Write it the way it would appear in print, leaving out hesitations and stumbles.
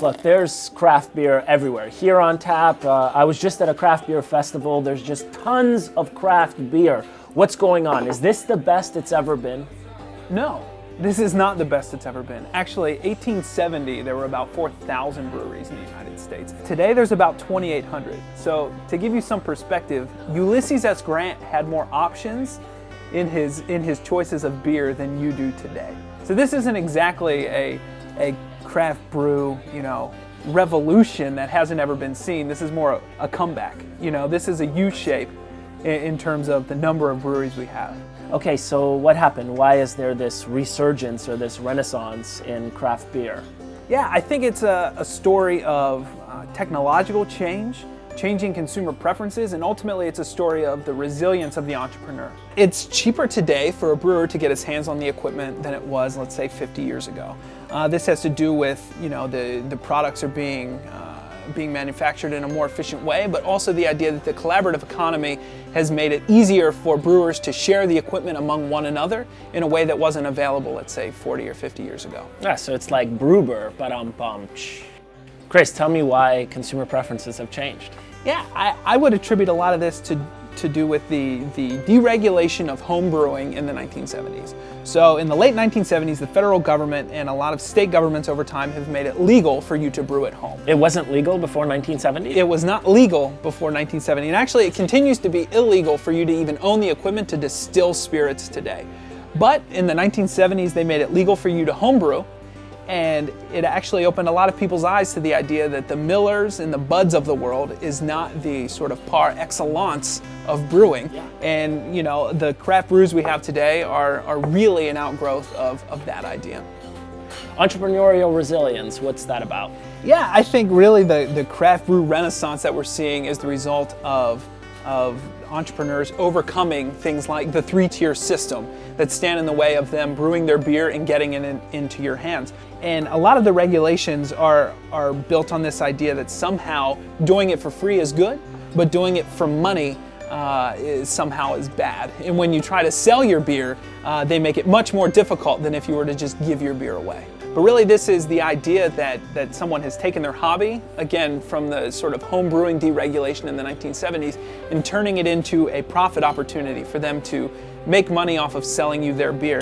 Look, there's craft beer everywhere. Here on tap, I was just at a craft beer festival. There's just tons of craft beer. What's going on? Is this the best it's ever been? No, this is not the best it's ever been. Actually, 1870, there were about 4,000 breweries in the United States. Today, there's about 2,800. So to give you some perspective, Ulysses S. Grant had more options in his choices of beer than you do today. So this isn't exactly a craft brew, revolution that hasn't ever been seen. This is more a comeback. This is a U-shape in terms of the number of breweries we have. Okay, so what happened? Why is there this resurgence or this renaissance in craft beer? Yeah, I think it's a story of technological change, changing consumer preferences, and ultimately it's a story of the resilience of the entrepreneur. It's cheaper today for a brewer to get his hands on the equipment than it was, let's say, 50 years ago. This has to do with, the products are being manufactured in a more efficient way, but also the idea that the collaborative economy has made it easier for brewers to share the equipment among one another in a way that wasn't available, let's say, 40 or 50 years ago. Yeah, so it's like brewer, but Chris, tell me why consumer preferences have changed. Yeah, I would attribute a lot of this to do with the deregulation of home brewing in the 1970s. So in the late 1970s, the federal government and a lot of state governments over time have made it legal for you to brew at home. It wasn't legal before 1970? It was not legal before 1970, and actually it continues to be illegal for you to even own the equipment to distill spirits today. But in the 1970s, they made it legal for you to homebrew, and it actually opened a lot of people's eyes to the idea that the Millers and the Buds of the world is not the sort of par excellence of brewing. Yeah. And the craft brews we have today are really an outgrowth of that idea. Entrepreneurial resilience, what's that about? Yeah, I think really the craft brew renaissance that we're seeing is the result of entrepreneurs overcoming things like the three-tier system that stand in the way of them brewing their beer and getting it into your hands. And a lot of the regulations are built on this idea that somehow doing it for free is good, but doing it for money somehow is bad. And when you try to sell your beer, they make it much more difficult than if you were to just give your beer away. But really this is the idea that someone has taken their hobby, again from the sort of home brewing deregulation in the 1970s, and turning it into a profit opportunity for them to make money off of selling you their beer.